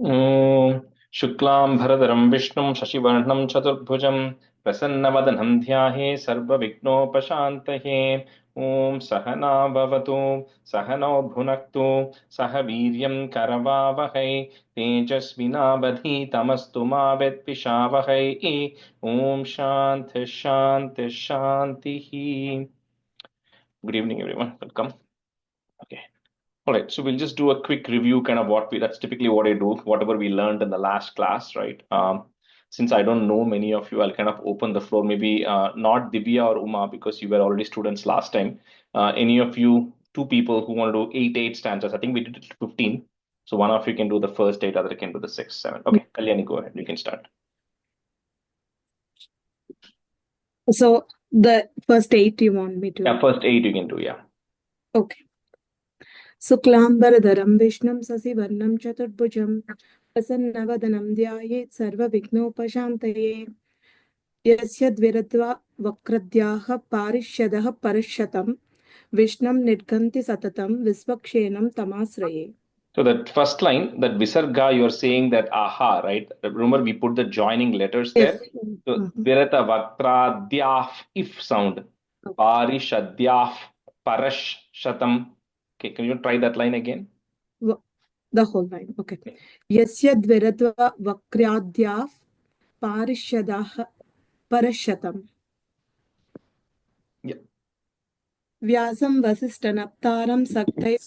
ॐ शुक्लां भरधरं विष्णुं शशिवर्णं चतुर्भुजं प्रसन्नवदनं ध्याये सर्वविघ्नोपशान्तये। ॐ सहना भवतु सहनौ भुनक्तु सह वीर्यं करवावहै तेजस्विनावधीतमस्तु मा विद्विषावहै। ॐ शान्ति शान्ति शान्तिः। Good evening, everyone. Welcome. Okay. All right, so we'll just do a quick review, kind of that's typically what I do, whatever we learned in the last class, right? Since I don't know many of you, I'll kind of open the floor, maybe not Divya or Uma, because you were already students last time. Any of you, two people who want to do eight stanzas, I think we did it 15. So one of you can do the first eight, other can do the six, seven. Okay, Kalyani, go ahead, you can start. So the first 8 you want me to? Yeah, first eight you can do, yeah. Okay. Suklambaradharam Vishnum Sasivarnam Chaturbhujam Prasanavadhanam Dhyayet Sarvavighnopashantaye Yasya Dviratva Vakradhyaha Parishadaha Parishyatam Vishnam Nidganti Satatam Visvakshenam Tamasraye. So that first line, that visarga, you're saying that aha, right? Remember, we put the joining letters there. So virata vaktra dyaf if sound. Parishadyaf parash shatam. Okay, can you try that line again? The whole line, okay. Yasya dviratva vakradhyaf parishadah parashatam. Yeah. Vyasam vasishtanaptaram saktai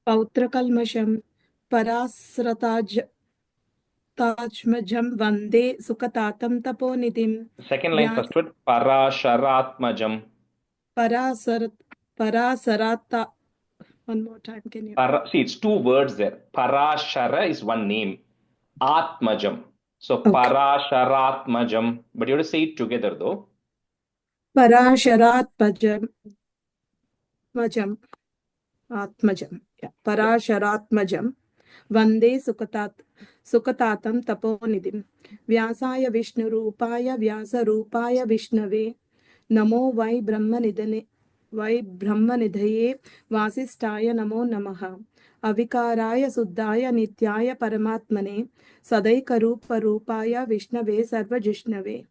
pautrakalmasham parasrataj tajmajam vande sukatatam taponitim. Second line, first word, parasharatmajam. Parasarata. One more time, can you? See, it's two words there. Parashara is one name. Atmajam. So parasharatmajam. But you have to say it together though. Parasharatmajam. Atmajam. Yeah. Parasharatmajam. Vande Sukatatam Taponidhim. Vyasaya Vishnu Rupaya Vyasa Rupaya Vishnave. Namo Vai Brahmanidhaye Vasistaya Namo Namaha. Avikaraya Suddhaya Nityaya Paramatmane. Sadaikarupa Rupaya Vishnave Sarva Jishnave.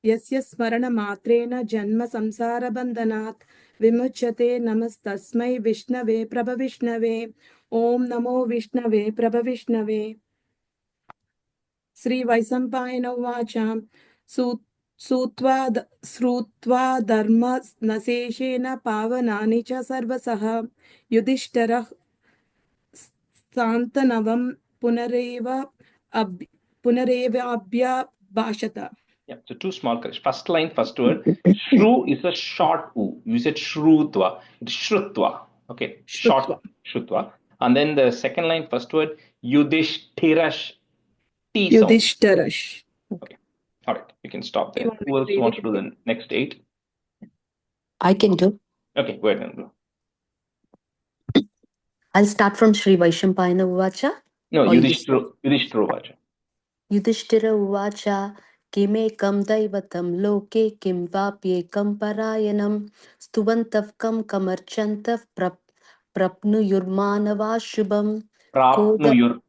Yasya Smarana Matrena Janma Samsara Bandhanat Vimuchyate Namastasmai Vishnave Prabha Vishnave. Om Namo Vishnave Prabha Vishnave. Sri Vaisampayana Vacha Srutva Dharma Naseshena Pavanani Cha Sarvasaha Yudhishthara Santanavam Punareva Abhya Bhashata. Yeah, so two small corrections. First line, first word. Shru is a short U. You said shrutva. It's shrutva. Okay, short shrutva. And then the second line, first word, Yudhishthirash. T sound. Yudhishthirash. Okay. All right, you can stop there. Who else wants to do the next eight? I can do. Okay, go ahead and do. I'll start from Sri Vaishampayana Uvacha. No, Yudhishthira Uvacha. Yudhishthira Uvacha. Kimekam daivatam loke kim vapyekam parayanam stuvantav kam kamarchantav prapnuyurmanava shubham Prapnuyur.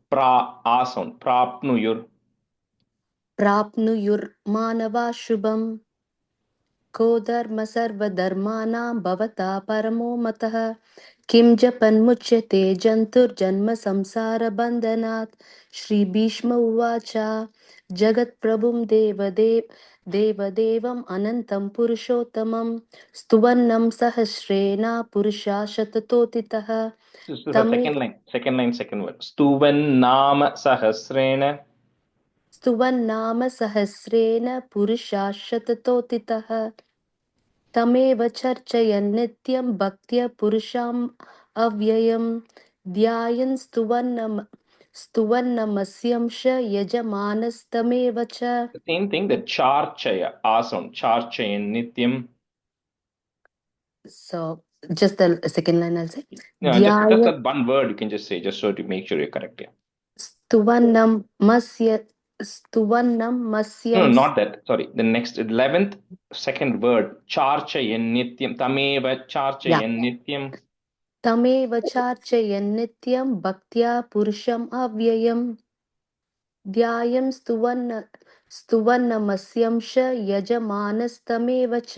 Pra sound. Prapnuyur. Prapnuyurmanava shubham Kodharma sarva dharmanam bhavata paramo matah Kim japan muchyate jantur janma samsara bandhanat Shri Bhishma Uvacha Jagat Prabhum Devadevam Anantam Purushottamam Stuvannam Sahasrena Purusha Shatatotitah. This is the second line, second word. Stuvannama Sahasrena. Stuvannama Sahasrena Purusha Shatatotitah. Tamev charchayan nityam bhaktya purusham avyayam dhyayan stuvannamasyamsha yajamanas tamev cha. The same thing, the charchaya, sound, charchayan nityam. So, just the second line I'll say. No, just that one word you can just say, just so to make sure you're correct. Yeah. Stuvannamasyam. No, not that. Sorry. The next 11th, second word. Charchayan nityam. Tameva charchayan nityam. तमेव चार्चयन् नित्यं भक्त्या पुरुषम् अव्ययम् ध्यायं स्तुवन्नमस्यंश यजमानस्तमेव च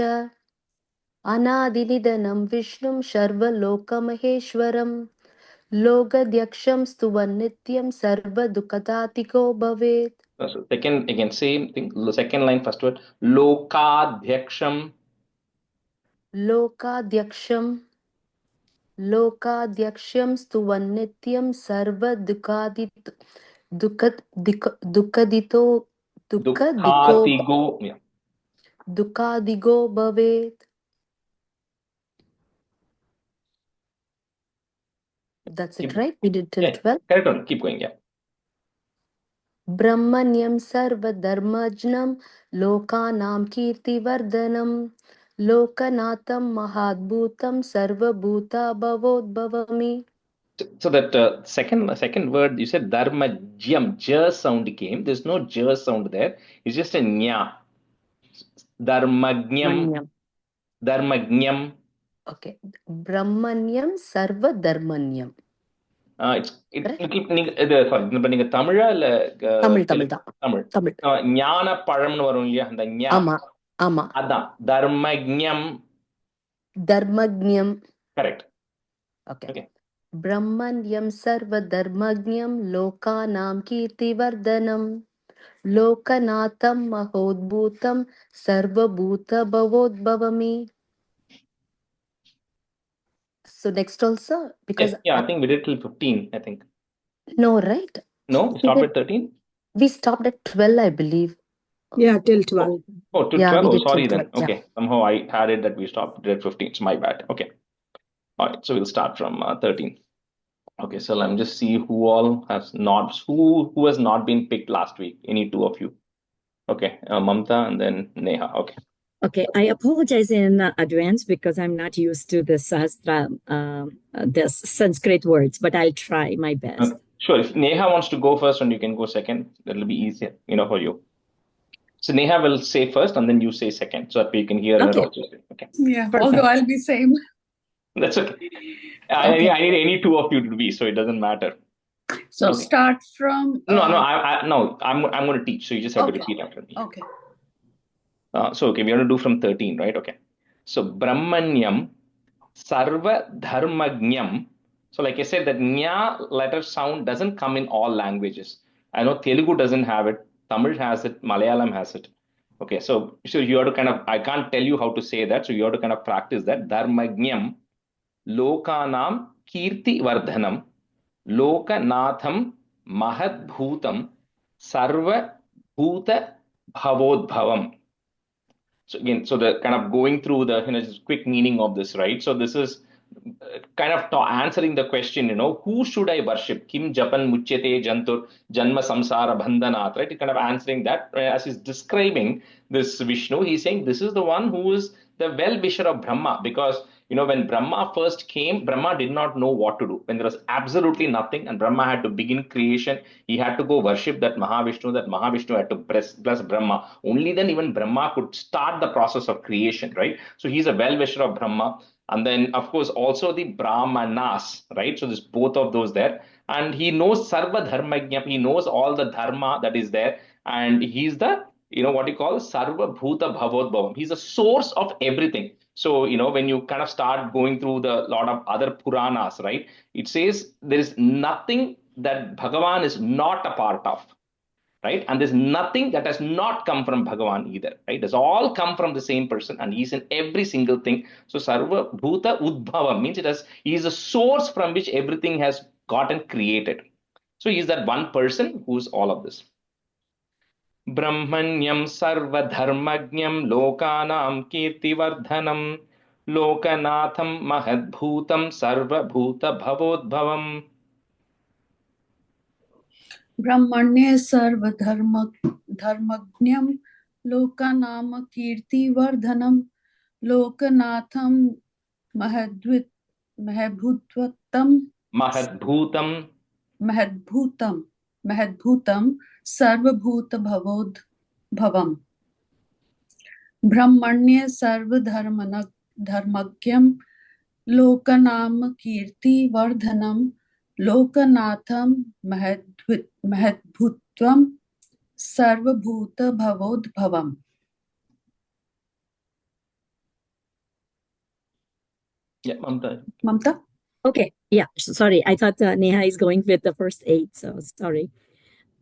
अनादिनिधनं विष्णुं सर्वलोकमहेश्वरम् लोकध्यक्षं स्तुवन् नित्यं सर्वदुःखदातिको भवेत्. So second, again, same thing. Second line, first word. Lokadhyaksham. लोकाध्यक्षं स्तुवन् नित्यं दुःखादिगो भवेत्. That's it, right? We did till 12. Correct on. Keep going, yeah. ब्रह्मण्यं सर्वधर्मज्ञं लोकानां कीर्तिवर्धनं लोकनाथं महाद्भुतं सर्वभूता भवोद्भवमि. So that second word, you said dharmajyam, j sound came. There's no j sound there. It's just a nya. Dharmagnyam. Dharmagnyam. Okay. Brahmanyam sarvadharmanyam. Sorry, நீங்க தமிழா இல்ல தமிழ் ஞான பழம்னு வரும் இல்லையா அந்த ஞா ஆமா அதான் தர்மஜ்ஞம் கரெக்ட் ஓகே ब्रह्मण्यं सर्वधर्मज्ञं लोकानां कीर्तिवर्धनं लोकनाथं महोद्भूतं सर्वभूतभवोद्भवमि. So next also, because yeah, I think we did till 15, I think. No, right? No, we stopped at 13. We stopped at 12, I believe. Yeah, till 12. Oh, till 12. Oh, sorry then. 12, okay, somehow I had it that we stopped at 15. It's my bad. Okay. All right, so we'll start from 13. Okay, so let me just see who all has not, who has not been picked last week. Any two of you? Okay, Mamta and then Neha. Okay. Okay, I apologize in advance because I'm not used to the Sahasra, the Sanskrit words, but I'll try my best. Sure, if Neha wants to go first and you can go second, that'll be easier, for you. So Neha will say first and then you say second so that we can hear her also. Okay. Yeah, perfect. Although I'll be same. That's okay. I need any two of you to be, so it doesn't matter. So okay. Start from... No, I'm going to teach, so you just have to repeat after me. Okay. So, okay, we're going to do from 13, right? Okay. So, Brahmanyam Sarva Dharmagnyam. So, like I said, that nya letter sound doesn't come in all languages. I know Telugu doesn't have it, Tamil has it, Malayalam has it. Okay, so you have to kind of, I can't tell you how to say that, so you have to kind of practice that. Dharmagnyam Lokanam Kirti Vardhanam Lokanatham Mahadbhutam Sarva Bhuta Bhavodbhavam. So again, so the kind of going through the quick meaning of this, right? So this is kind of answering the question, who should I worship? Kim Japan Muchyate Jantur Janma Samsara Bandhanat, right? Kind of answering that as he's describing this Vishnu, he's saying this is the one who is the well-wisher of Brahma, because when Brahma first came, Brahma did not know what to do. When there was absolutely nothing and Brahma had to begin creation, he had to go worship that Mahavishnu had to bless Brahma. Only then even Brahma could start the process of creation, right? So he's a well-wisher of Brahma. And then, of course, also the Brahmanas, right? So there's both of those there. And he knows Sarva Dharmajnam. He knows all the Dharma that is there. And he's the, what you call Sarva Bhuta Bhavodbhavam. He's the source of everything. So, when you kind of start going through the lot of other Puranas, right? It says there is nothing that Bhagavan is not a part of. Right? And there's nothing that has not come from Bhagavan either, right? It's all come from the same person and he's in every single thing. So Sarva Bhuta Udbhava means he is a source from which everything has gotten created. So he's that one person who's all of this. Brahmanyam Sarva Dharmajnam Lokanam Kirtivardhanam Lokanatham Mahadbhutam Sarva Bhuta Bhavodbhavam. ब्रह्मण्ये सर्वधर्मज्ञं लोकानां कीर्तिवर्धनं लोकनाथं महद्भूतं सर्वभूतभवोद्भवम्. ब्रह्मण्ये सर्वधर्मज्ञं लोकनाम कीर्तिवर्धनम लोकनाथम महद्भुतम सर्वभूत भवोद्भवम. Yeah, Mamta. Mamta? Okay, yeah, sorry. I thought Neha is going with the first 8, so sorry.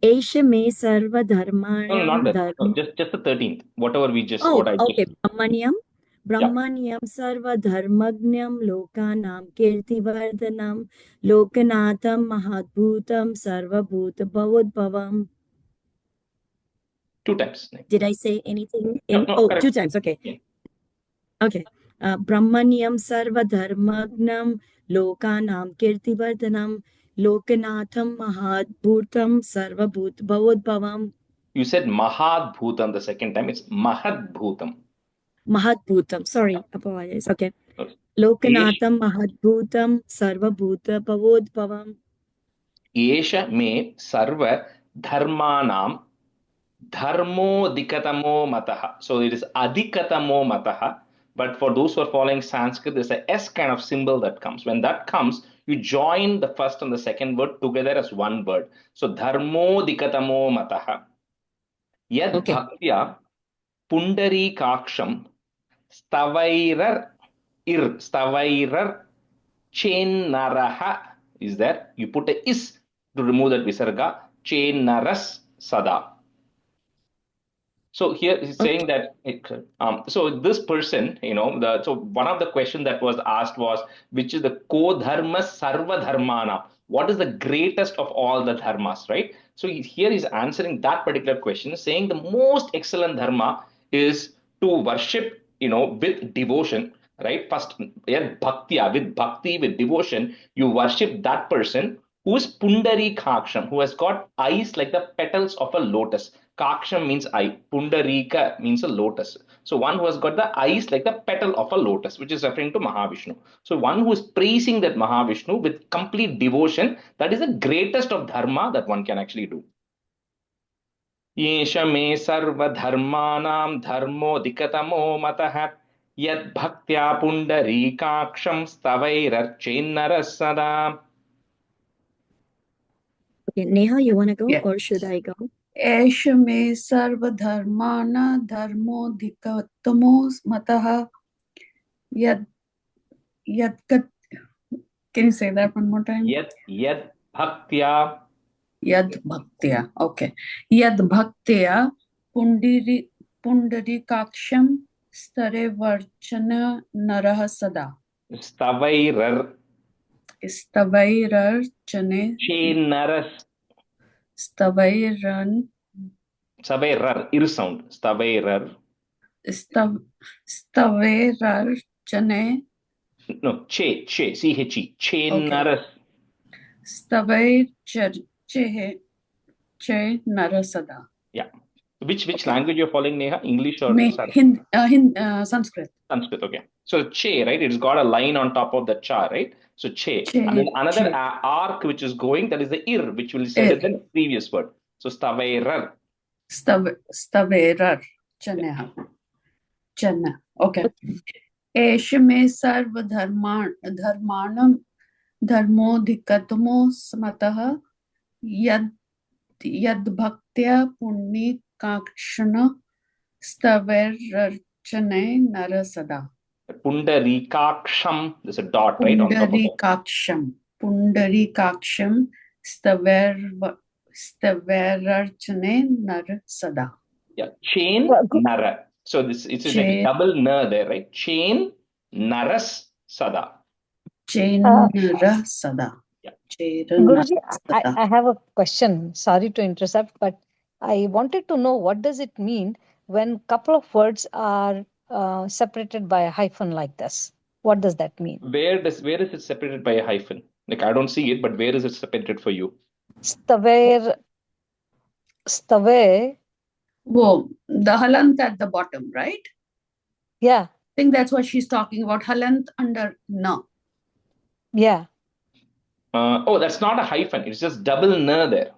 Esha me sarva No, not dharmayam that. No, just the 13th. Whatever we just, Oh, what I okay. just. Brahmanyam. Yeah. Brahmanyam sarva dharmagnyam lokanam kirtivardhanam lokanatham mahabhutam sarva bhuta bhavudbhavam. 2 times. Did I say anything No, in? no, Oh, correct. 2 times. Okay. Yeah. Okay. Brahmanyam sarva dharmagnam lokanam kirtivardhanam lokanatham mahabhutam sarva bhuta bhavudbhavam. You said Mahad Bhutam the second time. It's Mahad Bhutam. Mahabhutam. Sorry, apologize. Okay. Okay. Lokanatham mahadbhutam sarvabhuta bhavodbhavam. Esha me sarva dharmanam dharmo dikatamo mataha. So it is adikatamo mataha. But for those who are following Sanskrit, there's a S kind of symbol that comes. When that comes, you join the first and the second word together as one word. So dharmo dikatamo mataha. Yad Okay. bhaktya pundari kaksham stavairar chenaraha is there. You put a is to remove that visarga. Chenaras sada. So here he's saying that so this person, so one of the questions that was asked was, which is the ko-dharma sarva dharmana? What is the greatest of all the dharmas, right? So here he's answering that particular question, saying the most excellent dharma is to worship, with devotion, right? First, bhaktya, with bhakti, with devotion, you worship that person who is Pundari Kaksham, who has got eyes like the petals of a lotus. Kaksham means eye, Pundarika means a lotus. So one who has got the eyes like the petal of a lotus, which is referring to Mahavishnu. So one who is praising that Mahavishnu with complete devotion, that is the greatest of dharma that one can actually do. येष मे सर्वधर्माणां धर्मोऽधिकतमो मतः यद्भक्त्या पुण्डरीकाक्षं स्तवैरर्चेन्नरः सदा. Okay, Neha, you want to go Yeah. or should I go? एष मे सर्वधर्मान धर्मोऽधिकतमो मतः यद यद. Can you say that one more time? Yad bhaktya. Yad bhaktya. Okay. Yad bhaktya pundarikaksham stare varchana narah sada. Stavairar Stavairarchane. chenaras. Stavairan. Savairar, ir sound. Stavairar. Stavairarchane. No, che, C-H-E. Chenaras. Stavair che narasada. Yeah. Which language you're following, Neha? English or Sanskrit. Sanskrit, okay. So che, right? It's got a line on top of the cha, right? So che. And then another arc which is going, that is the ir, which will be said in the previous word. So stavairar. Stavairar. Chana. Okay. Esha me sarva dharmanam dharmodhikatamo samatah yad bhaktya punni kakshana stavairarchane narasada. Pundarikaksham. There's a dot, right? On top of it. Pundarikaksham stavairarchane narasada. Yeah. Chain nara. So it's like a double na there, right? Chain naras sada. Chain nara sada. Yeah. Guruji, I have a question. Sorry to interrupt, but I wanted to know, what does it mean when couple of words are separated by a hyphen like this? What does that mean? Where is it separated by a hyphen? Like, I don't see it, but where is it separated for you? Stavair. Whoa, the halant at the bottom, right? Yeah. I think that's what she's talking about. Halant under na. Yeah. Oh, that's not a hyphen. It's just double na there.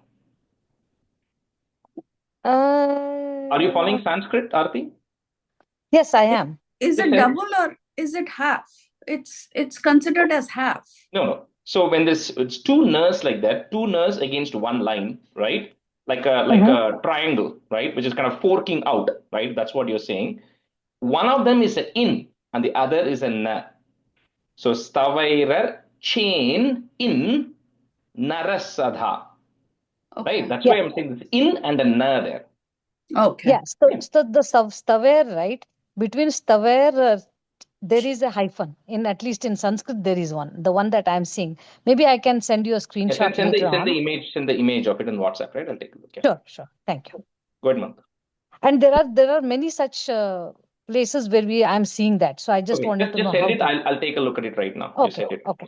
Are you following Sanskrit, Aarti? Yes, I am. Is it double or is it half? it's considered as half. No. So when it's two ners like that, two ners against one line, right? Like a triangle, right? Which is kind of forking out, right? That's what you're saying. One of them is an in and the other is a na. So stavairar chain in narasadha. Okay. Right? That's why I'm saying this in and a na there. Okay. Yeah. So the staver, right? Between staver, there is a hyphen. At least in Sanskrit, there is one. The one that I'm seeing. Maybe I can send you a screenshot later on. Send the image of it in WhatsApp, right? I'll take a look. Yeah. Sure. Thank you. Go ahead, Mantha. And there are many such places where I'm seeing that. So I just wanted to know send how. it. I'll take a look at it right now. Okay. You send it. Okay.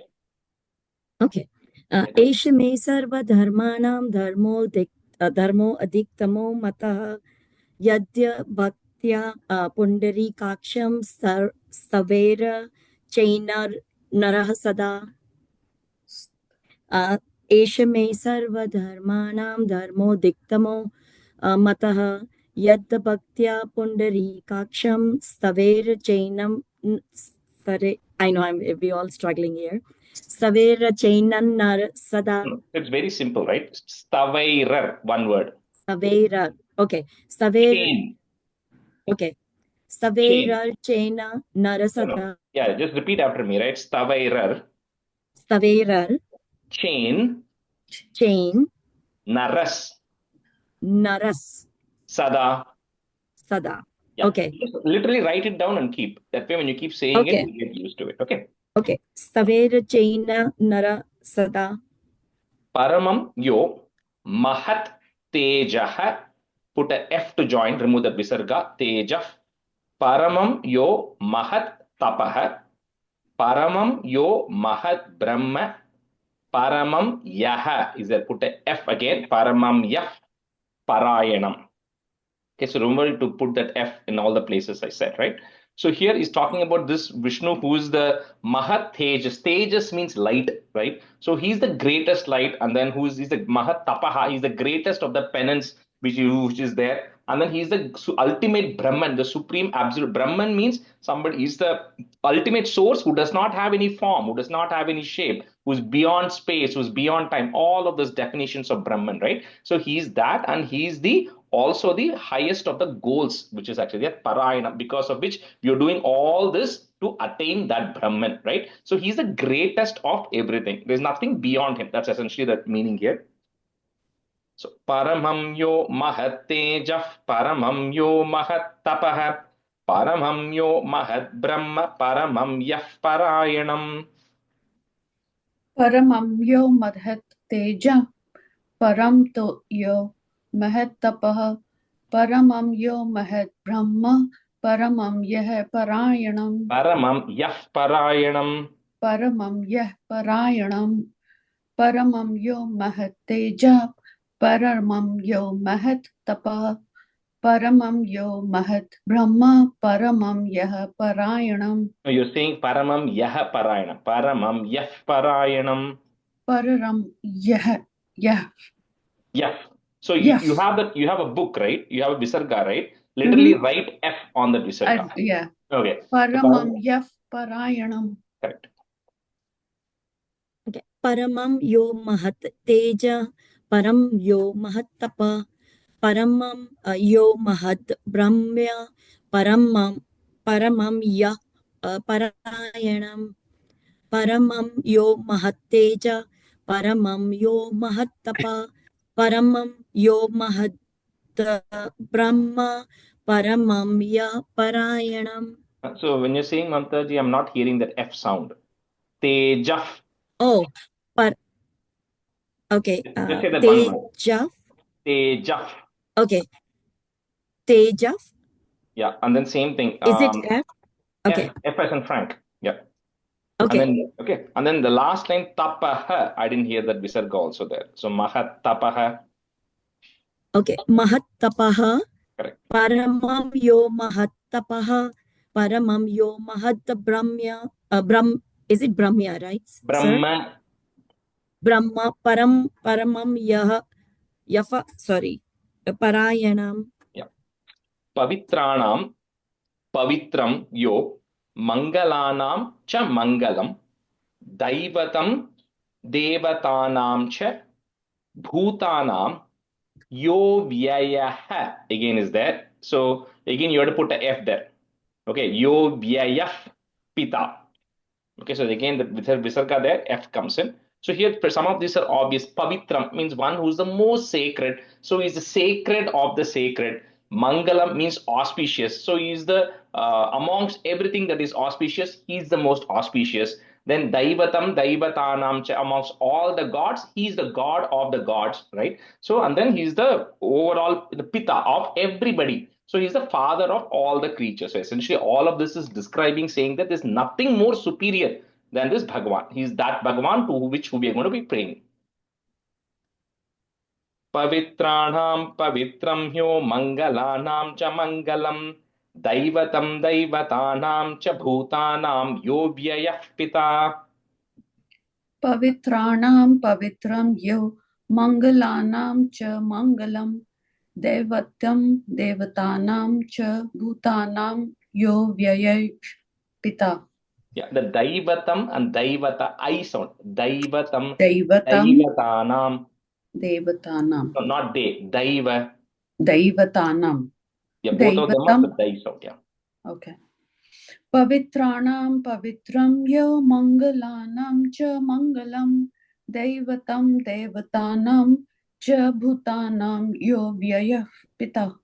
Okay. Esha me sarva dharmanam dharmo adiktamo matah yadya bhaktya pundarikaksham stavera chainar narah sada. Esha me sarva dharmanam dharmo diktamo matah yadya bhaktya pundarikaksham stavera chainam. I know we all struggling here. Stavera chainan nar sada. It's very simple, right? Stavairar, one word. Stavera. Okay. Stavera. Chain. Okay. Stavera chaina narasada. No. Yeah, just repeat after me, right? Stavairar. Stavera. Chain. Naras. Sada. Yeah. Okay. Just literally write it down and keep. That way when you keep saying it, you get used to it. Okay. Okay. Stavera chaina nara sada. Paramam yo mahat tejah. Put a F to join, remove the visarga. Tejah. Paramam yo mahat tapah. Paramam yo mahat brahma. Paramam yaha. Is there? Put a F again. Paramam yah parayanam. Okay, so remember to put that F in all the places I said, right? So here he's talking about this Vishnu who is the Mahat Tejas. Tejas means light, right? So he's the greatest light, and then he's the Mahat Tapaha, he's the greatest of the penance which is there. And then he's the ultimate Brahman, the supreme absolute. Brahman means somebody is the ultimate source who does not have any form, who does not have any shape, who's beyond space, who's beyond time. All of those definitions of Brahman, right? So he's that, and he's the also the highest of the goals, which is actually a parayana, because of which you're doing all this to attain that Brahman, right? So he's the greatest of everything. There's nothing beyond him. That's essentially the meaning here. So paramam yo mahat tejah, paramam yo mahat tapah, paramam yo mahat brahma, paramam yah parayanam. Paramam yo madhat teja, param to yo mahat tapah, paramam yo mahat brahma, paramam yah parayanam. Paramam yah parayanam. Paramam yah parayanam. Paramam yo mahat teja, paramam yo mahat tapah, paramam yo mahat brahma, paramam yah parayanam. No, you're saying paramam yah parayanam. Paramam yah parayanam. Pararam yah. Yeah. So Yes. you have a book, right? You have a visarga, right? Literally write F on the visarga. Yeah. Okay. Paramam yah parayanam. Correct. Okay. Paramam yo mahat teja, param yo mahat tapa, paramam yo mahat brahmya, paramam yah parayanam, paramam yo mahat teja, paramam yo mahat tapa, paramam yo mahat brahma, paramam yah parayanam. So when you're saying Mamtaji, I'm not hearing that F sound. Tejah. Oh, okay. Just say that one word. Tejah. Okay. Tejah. Yeah, and then same thing. Is it F? Okay. F as in Frank. Yeah. Okay. And then the last line tapah. I didn't hear that visarga also there. So mahat tapah. Okay. Mahat tapaha. Correct. Paramam yo mahat tapaha. Paramam yo mahat brahmya. Is it brahmya, right? Brahma. Sir? Brahma paramam yafa. Sorry. Parayanam. Yeah. Pavitranam. Pavitram yo. Mangalanam cha mangalam. Daivatam devatanam cha bhutanam yo vyayah. Again is there. So again you have to put a F there. Okay, yo vyayah pita. Okay, so again the visarga there, F comes in. So here some of these are obvious. Pavitram means one who's the most sacred. So he's the sacred of the sacred. Mangalam means auspicious. So he's the amongst everything that is auspicious, he's the most auspicious. Then Daivatam, Daivatanam, amongst all the gods, he's the god of the gods, right? So, and then he's the overall the Pita of everybody. So he's the father of all the creatures. So essentially, all of this is describing, saying that there's nothing more superior than this Bhagavan. He's that Bhagavan to which we are going to be praying. Pavitranam pavitram hyo mangalanam cha mangalam daivatam daivatanam cha bhutanam yo vyayah pita. Pavitranam pavitram yo mangalanam cha mangalam devatam devatanam cha bhutanam yo vyayah pita. Yeah, the daivatam and daivata I sound. Daivatam Daivatam daivatanam. devatanam. No, not they. Daiva. Daivatanam. Yeah, both of them are the dai sound. Yeah. Okay. Pavitranam pavitram yo mangalanam cha mangalam daivatam devatanam cha bhutanam yo vyayah pita.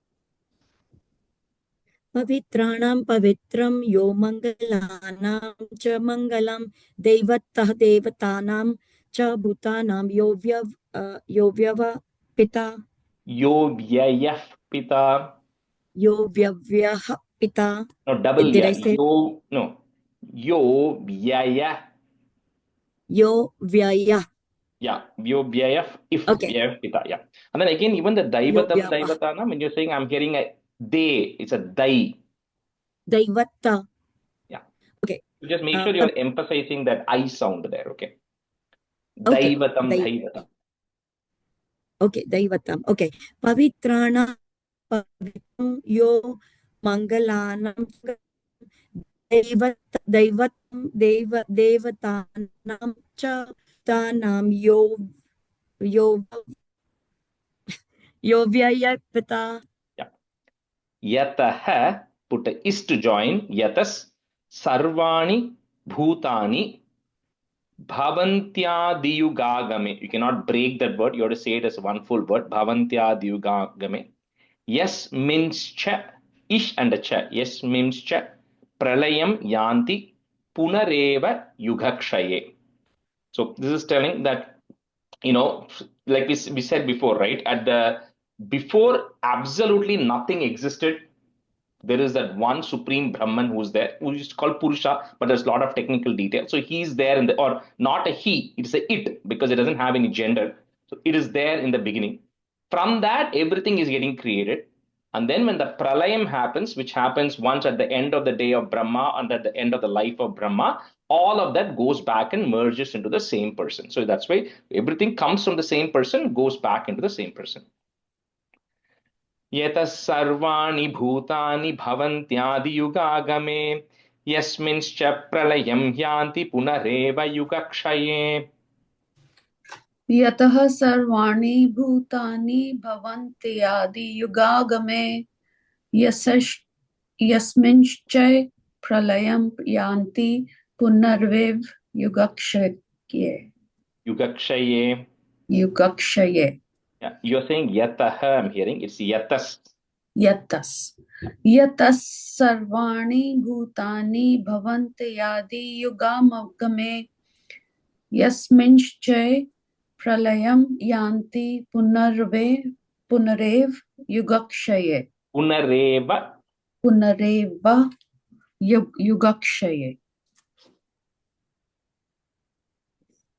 Pavitranam pavitram yo mangalanam cha mangalam devatah devatanam cha bhutanam yo vyava pita. Yo vyayah pita. Yo vyavyaha pita. No, double Did ya. I say? Yo, no. Yo vyayah. Yo vyaya. Yeah, yo vyayah if Okay. vyayah pita. Yeah. And then again, even the Yo daivatam vyava. daivatana, when you're saying I'm hearing a they, it's a dai. Daivata. Yeah. Okay. So just make sure you're emphasizing that I sound there, okay? Okay. Daivatam daivatam. Okay, Daivatam. Okay. Pavitrana Pavitram Yo Mangalanam Daivatam Devatanam Cha Tanam Yo Vyayapita. Yeah. Yataha, put a is to join. Yatas sarvani bhutani bhavantyadiyugagame. You cannot break that word. You have to say it as one full word. Bhavantyadiyugagame. Yes means cha. Ish and a cha. Yes means cha. Pralayam yanti punareva yugakshaye. So this is telling that, like we said before, right? Before absolutely nothing existed, there is that one supreme Brahman who's there, who is called Purusha, but there's a lot of technical detail. So he's there or not a he, it's a it, because it doesn't have any gender. So it is there in the beginning. From that, everything is getting created. And then when the pralayam happens, which happens once at the end of the day of Brahma and at the end of the life of Brahma, all of that goes back and merges into the same person. So that's why everything comes from the same person, goes back into the same person. यतः सर्वाणि भूतानि भवन्त्यादियुगागमे यस्मिंश्च प्रलयं यान्ति पुनरेव युगक्षये. यतः सर्वाणि भूतानि भवन्त्यादियुगागमे यस्मिंश्च प्रलयं यान्ति पुनरेव युगक्षये. Yugakshaye. Yeah, you're saying yataha, I'm hearing. It's yatas. Yatas. Yatas sarvani bhutani bhavanti yadi yugamagame yasminsche pralayam yanti punarev yugakshaye. Punareva. Punareva yugakshaye.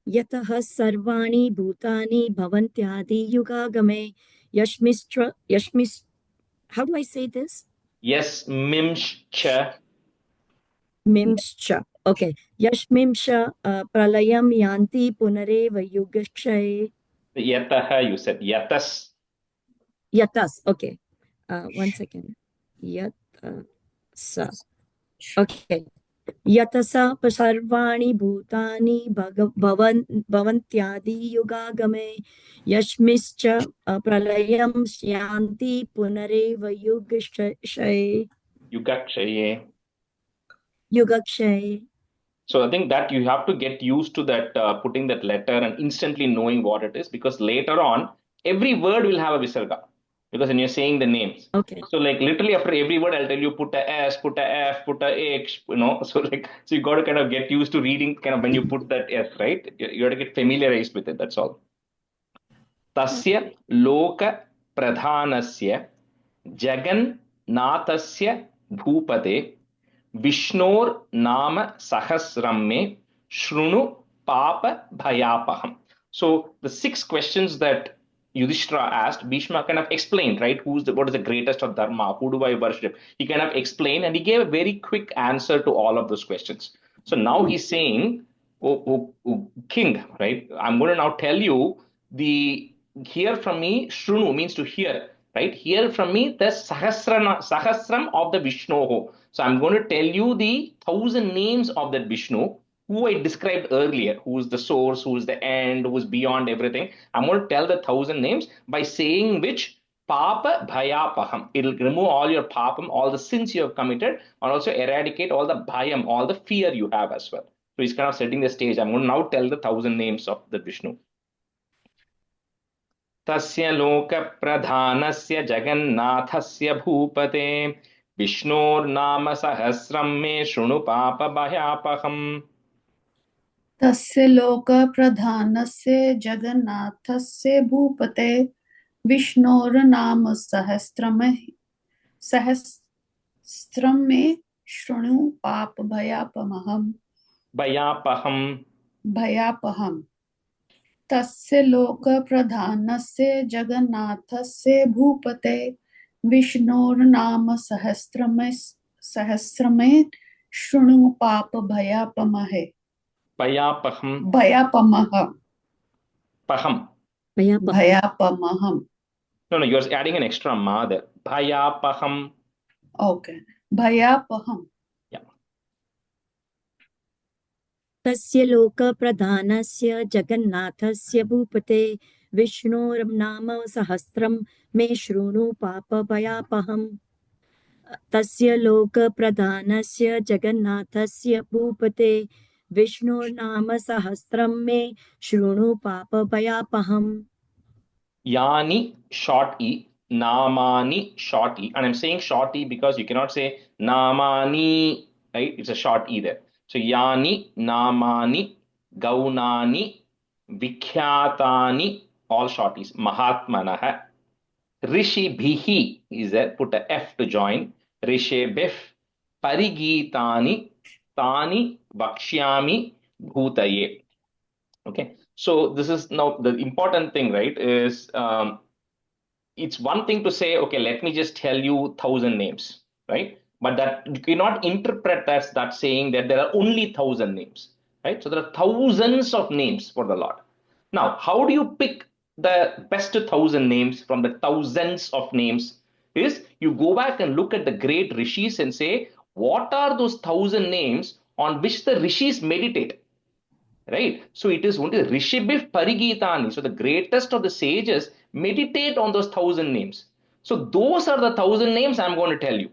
Yatah sarvani bhutani bhavantyadi yugagame yashmistra. How do I say this? Yasmimscha. Mimscha. Okay. Yashmimsha pralayam yanti punareva yugakshaye. Yataha, you said yatas. Yatas. Okay. One second. Yatasa. Okay. यतसा सर्वाणि भूतानि भवन्त्यादि युगागमे यस्मिश्च प्रलयं स्यान्ति पुनरेव Yugakshaye. युगक्षये. So I think that you have to get used to that, putting that letter and instantly knowing what it is, because later on every word will have a visarga, because when you're saying the names. Okay. So like literally after every word I'll tell you put a S, put a F, put a X, So like, so you got to kind of get used to reading kind of when you put that S, right? You got to get familiarized with it. That's all. Tasya loka pradhanasya jagannāthasya bhūpate Vishnor nama sahasram me shrunu papa bhayapaham. So the 6 questions that Yudhishthira asked, Bhishma kind of explained, right? What is the greatest of dharma? Who do I worship? He kind of explained and he gave a very quick answer to all of those questions. So now he's saying, oh, king, right? I'm going to now tell you hear from me, shrunu means to hear, right? Hear from me the sahasram of the Vishnu. So I'm going to tell you the 1,000 names of that Vishnu, who I described earlier, who is the source, who is the end, who is beyond everything. I'm going to tell the 1,000 names by saying which papa bhayapaham. It'll remove all your papam, all the sins you have committed, and also eradicate all the bhayam, all the fear you have as well. So he's kind of setting the stage. I'm going to now tell the 1,000 names of the Vishnu. तस्य लोकप्रधानस्य जगन्नाथस्य भूपते विष्णोर्नाम सहस्रं मे शृणु पापभयापहम्. तस्य लोकप्रधानस्य जगन्नाथस्य भूपते विष्णोर्नाम सहस्रं मे शृणु पापभयापहम्. भयापहम्. तस्य लोकप्रधानस्य जगन्नाथस्य भूपते विष्णोर्नाम सहस्रं मे शृणु पापभयापहम्. Bhayapamaham. No, you're adding an extra ma there. Bhayapaham. Okay. Bhayapaham. Yeah. तस्य लोकप्रधानस्य जगन्नाथस्य भूपते विष्णोर्नाम सहस्रं मे शृणु पापभयापहम्. तस्य लोकप्रधानस्य जगन्नाथस्य भूपते विष्णोर्नाम सहस्रं मे शृणु पापभयापहम्. Yani short e, namani short e, and I'm saying short e because you cannot say namani, right? It's a short e there. So yani, namani, gaunani, vikhyatani, all short e's. Mahatmanah, rishibhihi is there. Put a F to join. Rishibhih, parigitani, tani vakshyami bhutaye. Okay, so this is now the important thing, right? Is it's one thing to say, okay, let me just tell you 1,000 names, right? But that you cannot interpret as that saying that there are only 1,000 names, right? So there are thousands of names for the Lord. Now, how do you pick the best 1,000 names from the thousands of names? Is you go back and look at the great rishis and say, what are those 1,000 names on which the rishis meditate? Right? So it is only Rishibhif Parigitani. So the greatest of the sages meditate on those 1,000 names. So those are the 1,000 names I'm going to tell you.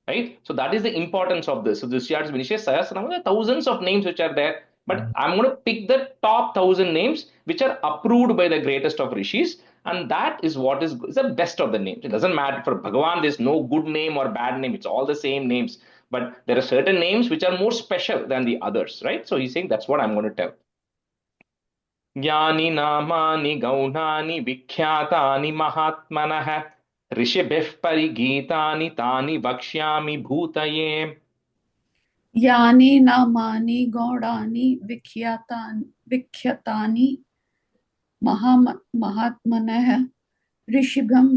Right? So that is the importance of this. So this Vishnu Sahasranamam, there are thousands of names which are there, but I'm going to pick the top 1,000 names which are approved by the greatest of rishis, and that is what is the best of the names. It doesn't matter for Bhagavan, there's no good name or bad name, it's all the same names. But there are certain names which are more special than the others, right? So he's saying that's what I'm going to tell. Jnani namani gaunani vikhyatani mahatmanah ऋषिभिः परिगीतानि तानि वक्ष्यामि भूतये. यानि नामानि गौणानि विख्यातानि महात्मनः ऋषिभिः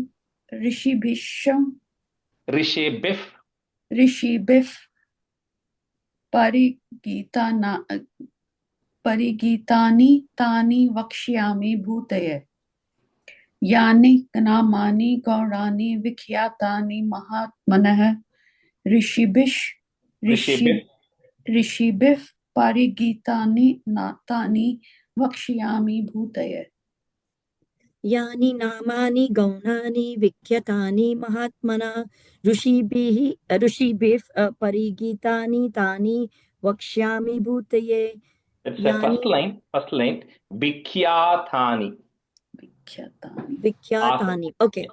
परिगीतानि तानि वक्ष्यामि भूतये. यानि नामानि गौणानि विख्यातानि महात्मनः ऋषिभिः ऋषिभिः परिगीतानि तानि वक्ष्यामि भूतये। यानि नामानि गौणानि विख्यातानि महात्मना ऋषिभिः परिगीतानि तानि वक्ष्यामि भूतये. It's यानि first line, Vikhyatani. विख्यातानि. Okay.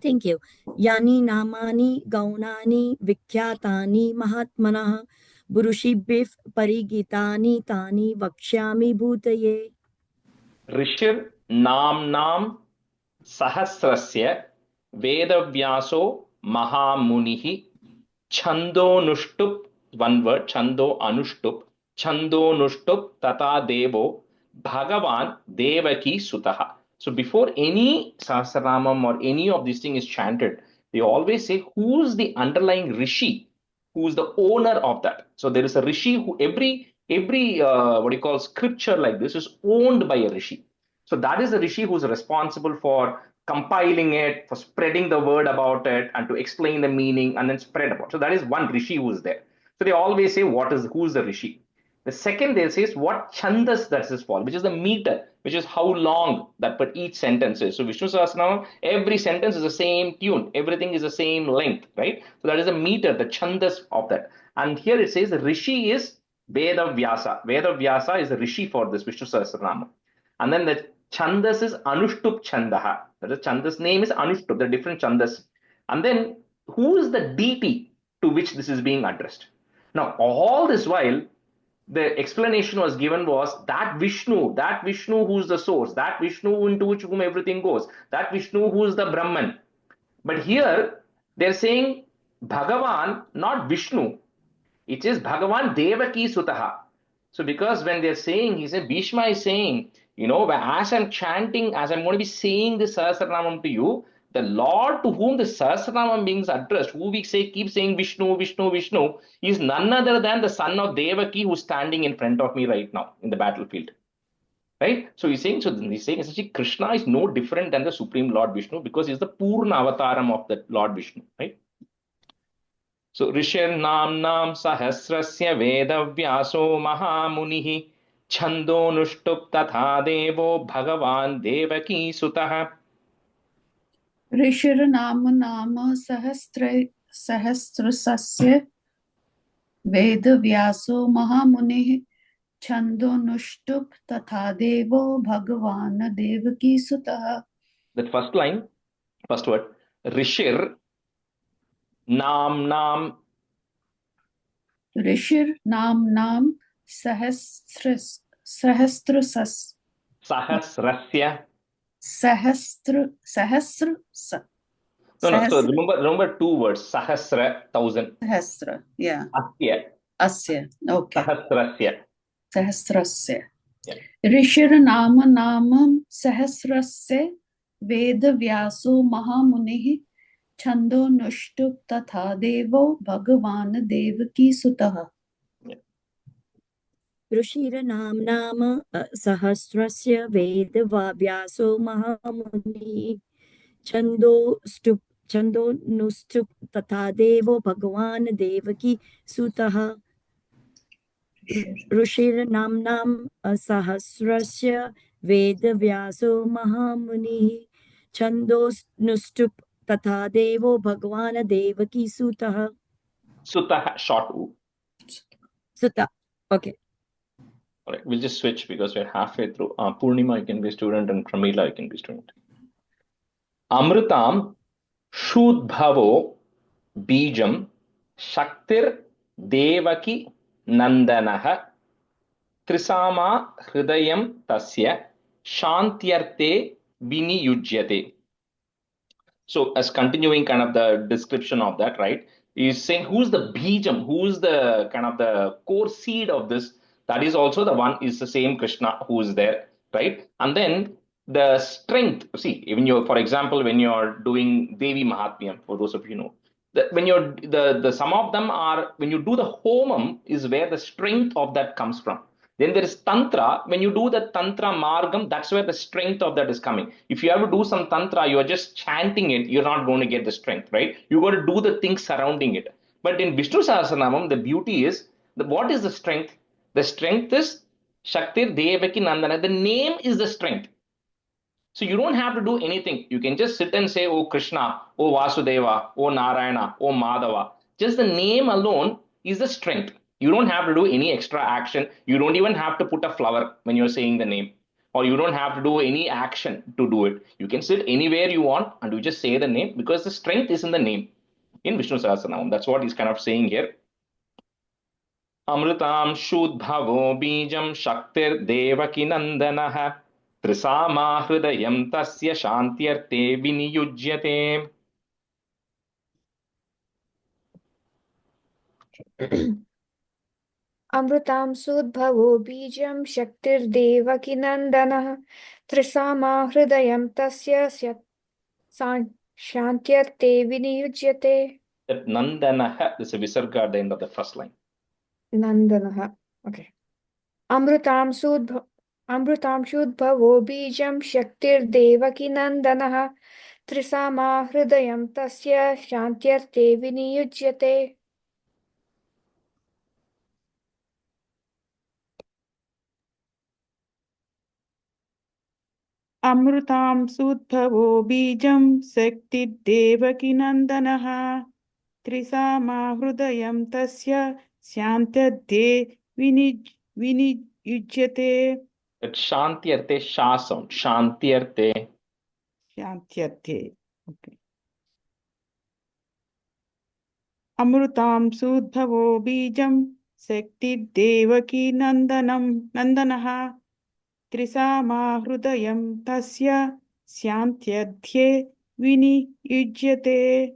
Thank you. यानि नामानि गौणानि विख्यातानि महात्मनः ऋषिभिः परिगीतानि तानि वक्ष्यामि भूतये. Rishir Namnam Sahasrasya Vedavyaso Mahamunihi Chando Nushtup, one word, Chando Anushtup, Chando Nushtup Tata Devo Bhagavan Devaki Sutaha. So before any Sahasranamam or any of these things is chanted, they always say who's the underlying Rishi, who's the owner of that. So there is a Rishi who every what you call scripture like this is owned by a Rishi. So that is the Rishi who's responsible for compiling it, for spreading the word about it, and to explain the meaning and then spread about. So that is one Rishi who is there. So they always say who's the Rishi. The second they say is what chandas that is for, which is the meter, which is how long that per each sentence is. So Vishnu Sahasranamam, every sentence is the same tune, everything is the same length, right? So that is a meter, the chandas of that. And here it says the Rishi is Veda Vyasa. Veda Vyasa is the Rishi for this Vishnu Sahasranamam. And then the chandas is Anushtup Chandaha. The chandas name is Anushtup, the different chandas. And then who is the deity to which this is being addressed? Now, all this while, the explanation was given was that Vishnu who's the source, that Vishnu into which whom everything goes, that Vishnu who is the Brahman. But here they're saying Bhagavan, not Vishnu. It is Bhagavan Devaki Sutaha. So because when they're saying, he said, Bhishma is saying, as I'm chanting, as I'm going to be saying this Sahasranamam to you, the Lord to whom the Sahasranamam being addressed, who we say keep saying Vishnu, Vishnu, Vishnu, is none other than the son of Devaki who's standing in front of me right now in the battlefield. Right? So he's saying essentially Krishna is no different than the Supreme Lord Vishnu because he's the Purna Avataram of the Lord Vishnu, right? So Rishir Namnam Sahasrasya Vedavyaso Mahamunihi Chando Nushtup Tatha Devo Bhagavan Devaki Sutaha. ऋषिर नाम नाम सहस्रस्य वेद व्यासो महामुनिः छंदो नुष्टुप तथा देवो भगवान देवकी सुतः. That first line, first word, Rishir Namnam. ऋषिर नाम नाम सहस्रस्य No. So remember two words. Sahasra, 1,000. Sahasra, yeah. Asya. Okay. Sahasrasya. Yeah. ऋषिर नाम नामम सहस्रस्य वेद व्यासो महामुनिः छंदो नुष्टुप तथा देवो भगवान देवकी सुतः. ऋषिरनाम सहस्रस्य वेद व्यासो महामुनिः छंदो नुष्टुप तथा देवो भगवान देवकी सुतः. ऋषिरनाम सहस्रस्य वेद व्यासो महामुनिः छंदो नुष्टुप तथा देवो भगवान देवकी सुतः. Sutah, short U. Sutta. Okay. All right, we'll just switch because we're halfway through. Purnima, you can be student, and Pramila, you can be student. Amritam Shudbhavo Bijam Shaktir Devaki Nandanaha Trisama Hridayam Tasya Shantyarte Viniyujyate. So, as continuing kind of the description of that, right, is saying who's the Bijam, who's the kind of the core seed of this. That is also the one is the same Krishna who is there, right? And then the strength, see, even for example, when you're doing Devi Mahatmyam, for those of you know, when you're the some of them are when you do the homam is where the strength of that comes from. Then there is tantra. When you do the tantra margam, that's where the strength of that is coming. If you ever do some tantra, you are just chanting it, you're not going to get the strength, right? You got to do the things surrounding it. But in Vishnu Sahasranamam, the beauty is What is the strength? The strength is Shaktir Devaki Nandana. The name is the strength. So you don't have to do anything. You can just sit and say, oh Krishna, oh Vasudeva, oh Narayana, oh Madhava. Just the name alone is the strength. You don't have to do any extra action. You don't even have to put a flower when you're saying the name. Or you don't have to do any action to do it. You can sit anywhere you want and you just say the name because the strength is in the name in Vishnu Sahasranamam. That's what he's kind of saying here. Amrutam Shudbhavo Bijam Shaktir Devaki Nandanaha Trisama Hridayam Tasya Shantyarte Viniyujyate. Amrutam Sudbhavo Bijam Shaktirdevaки Nandanah Trisama Hridayam Tasya Shantyarte Viniyujyate. That Nandanaha is a visarga at the end of the first line. Nandanaha. Okay. Amrutam Shudbhavo Bijam Shaktirdevaки Nandanah Trisama Hridayam Tasya Shantyarte Viniyujyate. Amrutam Sudbhavo Bijam Sakti Nandanaha Trisama Hrudayam Tasya Syantade Viniyujyate. That Shantyarte Sha sound. Shantyarte. Shantyate. Okay. Amrutam Sudbhavo Bijam Sakti Nandanaha Trisama Hrudayam Tasya Syantyadhye Viniyujyate.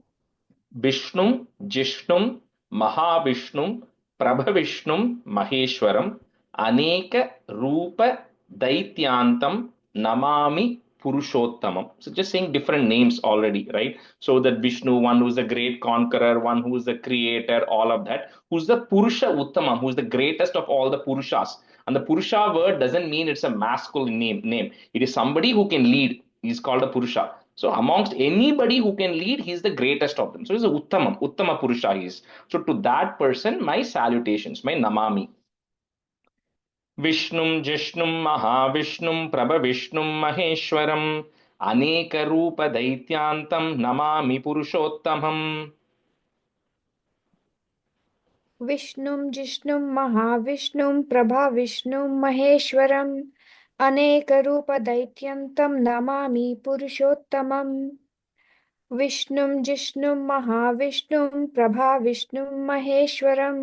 Vishnum, Jishnum, Mahavishnum, Prabhavishnum, Maheshwaram, Aneka Rupa Daityantam Namami Purushottamam. So just saying different names already, right? So that Vishnu, one who's the great conqueror, one who's the creator, all of that, who's the Purusha Uttamam, who's the greatest of all the Purushas. And the Purusha word doesn't mean it's a masculine name. It is somebody who can lead. He's called a Purusha. So amongst anybody who can lead, he's the greatest of them. So he's a Uttama Purusha he is. So to that person, my salutations, my Namami. Vishnum Jishnum Mahavishnum Prabhavishnum Maheshwaram Aneka Rupa Daityantam Namami Purushottamam. Vishnum Jishnum Mahavishnum Prabhavishnum Maheshwaram Anekarupa Daityantam Namami Purushottamam. Vishnum Jishnum Mahavishnum Prabhavishnum Maheshwaram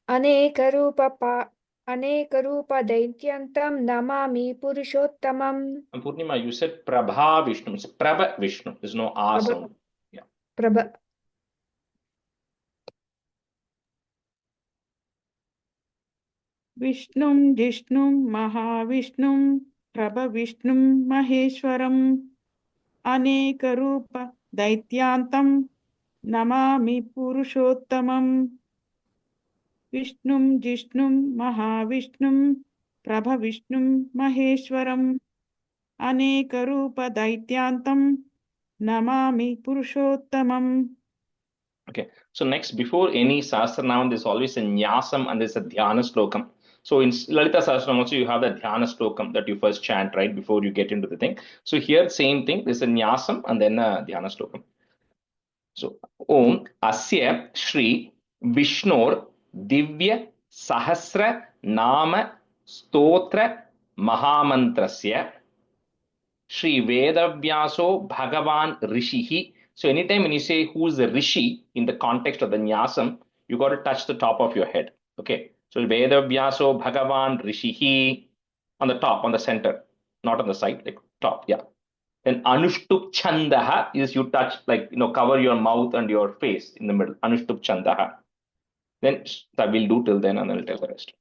Anekarupa Daityantam Namami Purushottamam. And Purnima, you said Prabha Vishnu. It's Prabha Vishnu. There's no A sound. Yeah. Prabha. Vishnum Jishnum Mahavishnum Prabhavishnum Maheshwaram Anekarupa Daityantam Namami Purushottamam. Vishnum Jishnum Mahavishnum Prabhavishnum Maheshwaram Anekarupa Daityantam Namami Purushottamam. Okay. So next, before any Sahasranam, there's always a Nyasam and there's a Dhyana Slokam. So in Lalita Sahasranam also, you have the Dhyana Slokam that you first chant, right, before you get into the thing. So here, same thing. There's a Nyasam and then a Dhyana Slokam. So, Om Asya Shri Vishnor Divya Sahasra Nama Stotra Mahamantrasya Shri Vedavyaso Bhagavan Rishihi. So anytime when you say who is the Rishi in the context of the Nyasam, you got to touch the top of your head. Okay. So Vedavyaso Bhagavan Rishihi on the top, on the center, not on the side, like top. Yeah. Then Anushtup Chandaha is you touch, like, cover your mouth and your face in the middle. Anushtup Chandaha. Then that we'll do till then and then I'll tell the rest.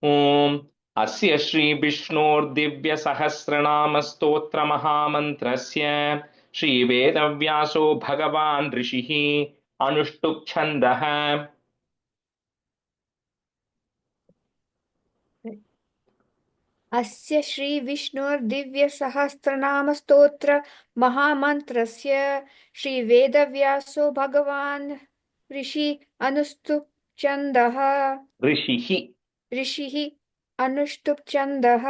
Om Asya Shri Vishnor Divya Sahasranama Stotra Mahamantrasya Shri Vedavyaso Bhagavan Rishihi Anushtup Chandaha. Asya Shri Vishnur Divya Sahasranama Stotra Mahamantrasya Shri Vedavyaso Bhagavan Rishi Anustup छन्दः ऋषिः अनुष्टुप् छन्दः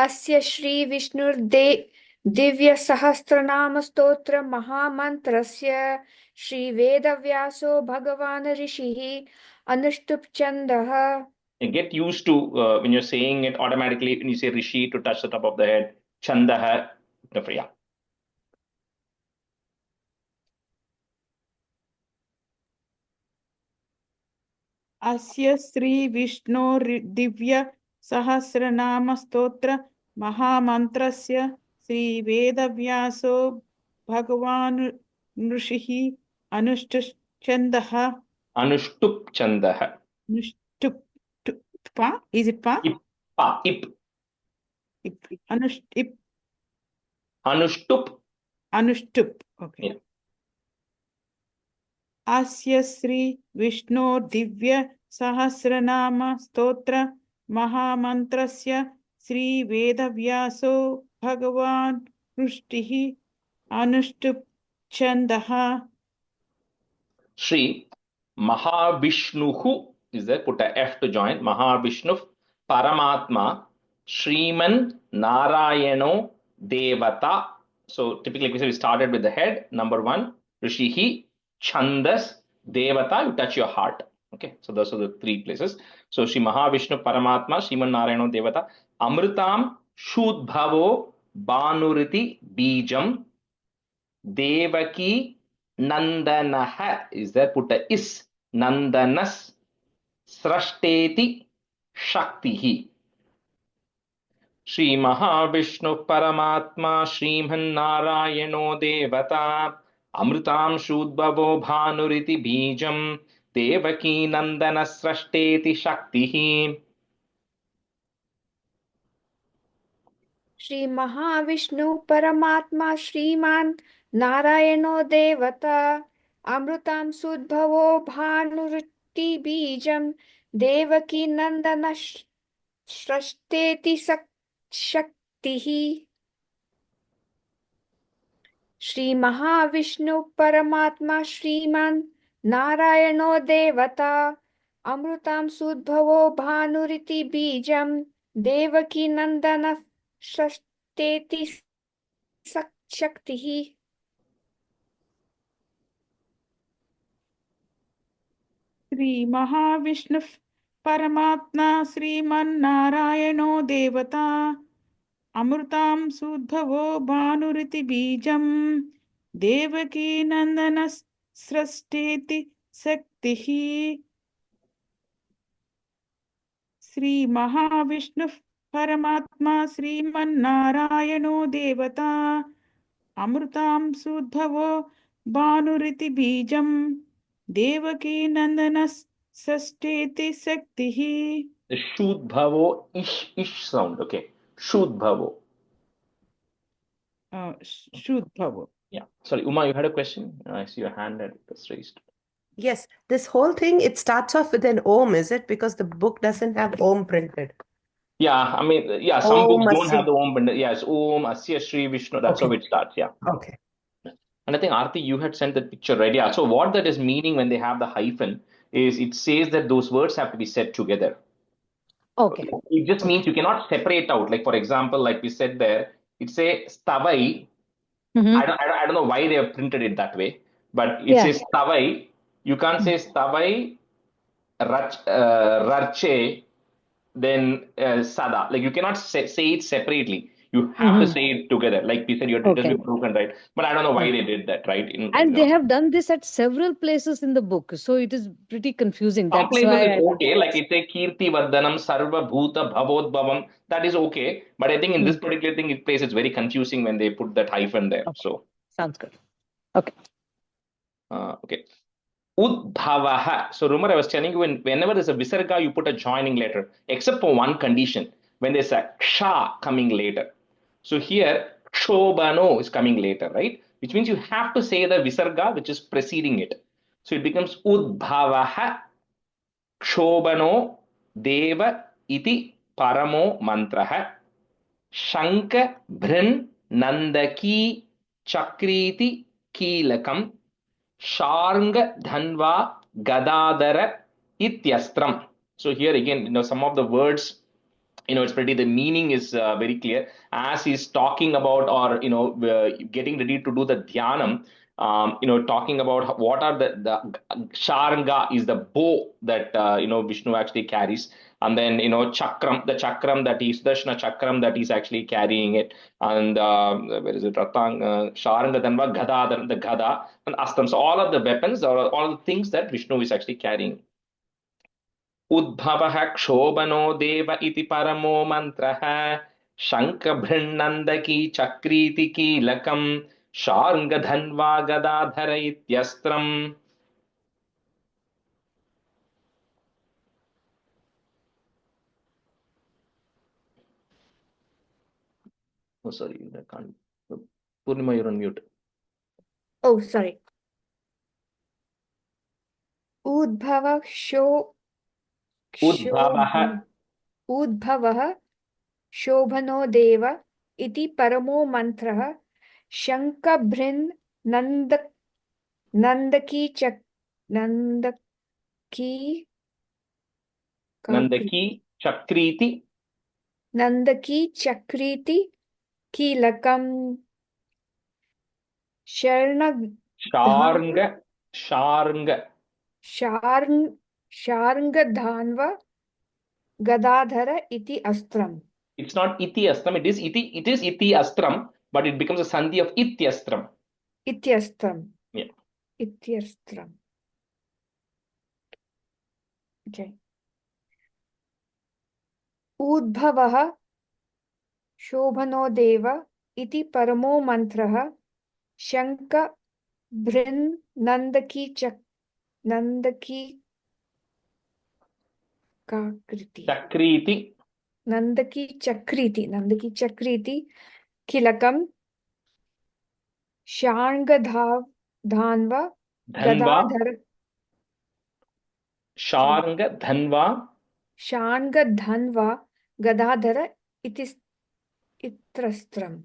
अस्य श्री दिव्यसहस्रनामस्तोत्र महामन्त्रस्य श्रीवेदव्यासो भगवान् ऋषिः अनुष्टुप् छन्दः. Get used to when you're saying it automatically when you say Rishi to touch the top of the head. Chandaha. Yeah. अस्य श्री विष्णो दिव्य सहस्रनाम स्तोत्र महामन्त्रस्य श्री वेदव्यासो भगवान् ऋषिः अनुष्टुप् छन्दः. Is it pa? Ip. Anushtup. Okay. Yeah. Asya Sri Vishnu Divya Sahasranama Stotra Mahamantrasya Sri Vedavyaso Bhagavan Rushtihi Anushtup Chandaha. Shri Mahavishnuhu is there, put a F to join. Mahavishnu Paramatma Shriman Narayano Devata. So typically we started with the head, number 1, Rishihi, Chandas, Devata, you touch your heart. Okay, so those are the 3 places. So Shri Mahavishnu Paramatma Shriman Narayano Devata Amritam Shudbhavo Banuriti Bijam Devaki Nandanaha is there, put a is, Nandanas Srashteti Shaktihi. Shri Mahavishnu Paramatma Shriman Narayano Devata Amritam Shudbhavo Bhanuriti Bijam Devaki Nandana Srashteti Shaktihi. Shri Mahavishnu परमात्मा श्रीमान नारायणो देवता अमृतां सुद्भवो भानुरुति बीजं देवकी नंदन सृष्टेति शक्तिः. श्री महाविष्णु परमात्मा श्रीमान नारायणो देवता अमृतां सुद्भवो भानुरिति बीजं देवकी नंदन सृष्टेति शक्तिः. श्री महाविष्णु परमात्मा श्रीमन्नारायणो देवता अमृतां सुद्भवो भानुरिति बीजं देवकी नंदन सृष्टेति शक्तिः. श्री महाविष्णु परमात्मा श्रीमन्नारायणो देवता अमृतां सुद्भवो भानुरिति बीजं देवकी नंदन सृष्टेति शक्तिः. The Shudbhavo ish sound. Okay. Shudbhavo. Shudbhavo. Yeah. Sorry, Uma, you had a question? I see your hand was raised. Yes, this whole thing, it starts off with an Om, is it? Because the book doesn't have Om printed. Yeah, I mean, yeah, some Om books don't Asya. have the Om, but yes, Om, Asya, Shri, Vishnu, that's Okay. how it starts, yeah. Okay. And I think, Aarti, you had sent that picture, right? Yeah, so what that is meaning when they have the hyphen is it says that those words have to be said together. Okay. It just means you cannot separate out. Like, for example, like we said there, it says Stavai. Mhm. I don't know why they have printed it that way, but it Yeah. says Stavai. You can't say Stavai, Rarche, then Sada. Like you cannot say it separately. You have to say it together. Like we said, it has been broken, right? But I don't know why they did that, right? And they have done this at several places in the book, so it is pretty confusing. Some That's places why it's okay, like it say Kirti Vardhanam Sarva Bhuta Bhavodbhavam. That is okay. But I think in this particular place, it's very confusing when they put that hyphen there. Okay. So Sounds good. Okay. Okay. Udbhavaha. So remember, I was telling you whenever there's a visarga, you put a joining letter, except for one condition, when there's a ksha coming later. So here, kshobano is coming later, right? Which means you have to say the visarga which is preceding it. So it becomes udbhavaha kshobano deva iti paramo mantraha shanka bhrin nandaki chakriti kilakam Sharanga Dhanva Gadadara Ityastram. So here again, some of the words, it's pretty, the meaning is very clear as he's talking about, or getting ready to do the dhyanam. Talking about what are the sharanga is the bow that Vishnu actually carries, and then chakram, the chakram that is Sudarshana chakram that he's actually carrying it, and where is it, ratang, sharanga dhanva gada, the gada, and astam. So all of the weapons, or all the things that Vishnu is actually carrying. उद्भवः क्षोभनो देव इति परमो मन्त्रः शङ्खभृन्नन्दकी चक्रीति कीलकम् शार्ङ्गधन्वा Gadadhar इत्यस्त्रम्. Oh, sorry, I can't. Purnima, you're on mute. Oh, sorry. Udbhava Udbhavah Shobhano Deva iti Paramo Mantraha Shankabhrin Nandaki Chakriti Kilakam Sharngadhanva Gadadhara iti Astram. It's not iti astram, it is iti astram, but it becomes a sandhi of ityastram. Ityastram. Yeah. Ityastram. Okay. Udbhavaha Shobhano Deva iti Paramo Mantraha Shanka Brin Nandaki Chakriti Nandaki Chakriti Kilakam Shangadhav Dhanva Gadadhar Shangadhanva Gadadhara Ityastram.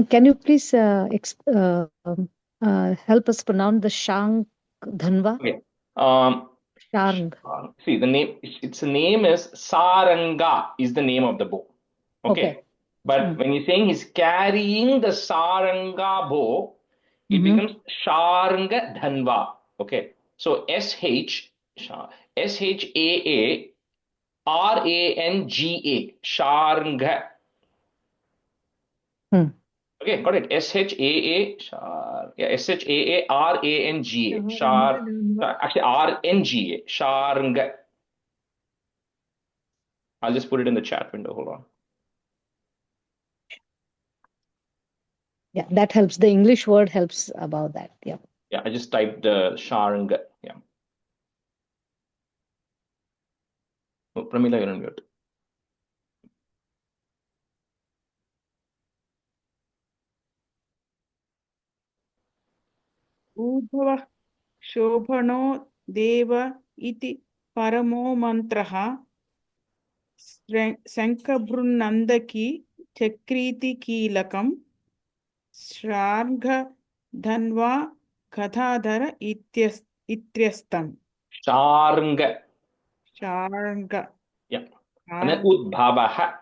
Can you please help us pronounce the Shang Dhanva? Okay. Sharng. See, the name, its name is Saranga, is the name of the bow. Okay. But when you're saying he's carrying the Saranga bow, it becomes Sharanga Dhanva. Okay. So Sharanga, Sharanga. Okay, got it. Sharanga. Actually, RNGA. Sharanga. I'll just put it in the chat window. Hold on. Yeah, that helps. The English word helps about that. Yeah. Yeah, I just typed Sharanga. Yeah. Oh, Pramila, you're on mute. Udbhavah Shobhano Deva iti Paramo Mantraha Shankabhrunandaki Chakriti Kilakam Sharga Dhanva Gadadhara Ityastam. Sharanga. Yeah. And then Udbhavaha.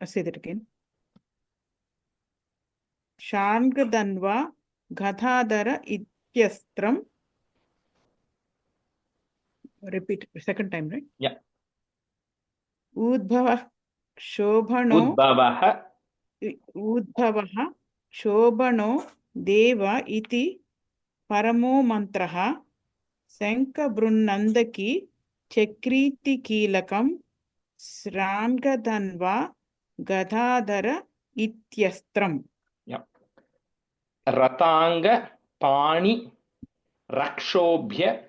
Say that again. Sharngadhanva Gadadhara Ityastram. Repeat second time, right? Yeah. Udbhavah Shobhano Deva iti Paramo Mantraha Shankabhrunandaki Chakriti Kilakam Srangadhanva Gadadhara Ityastram. Yeah. Ratanga Pani Rakshobhya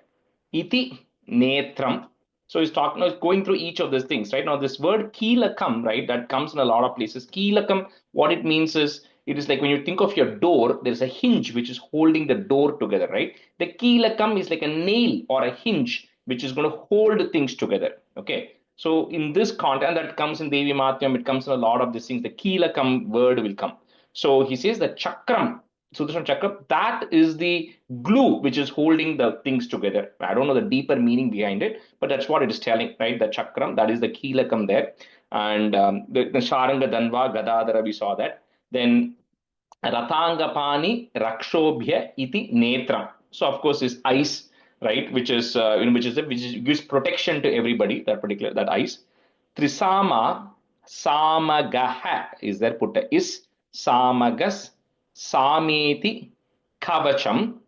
iti Netram. So he's going through each of these things, right? Now, this word Kilakam, right, that comes in a lot of places. Kilakam, what it means is, it is like when you think of your door, there's a hinge which is holding the door together, right? The Kilakam is like a nail or a hinge which is going to hold things together, okay? So in this context, and that comes in Devi Matyam, it comes in a lot of these things, the Kilakam word will come. So he says the Chakram, Sudarshan Chakram, that is the glue which is holding the things together. I don't know the deeper meaning behind it, but that's what it is telling, right? The Chakram, that is the Kilakam there. And the Sharanga Danva, Gadadhara, we saw that. Then Rathangapani Rakshobhya iti Netram. So of course is ice, right? Which is which gives protection to everybody. That ice. Trisama Samagaha is there put is Samagas Sameti Kavacham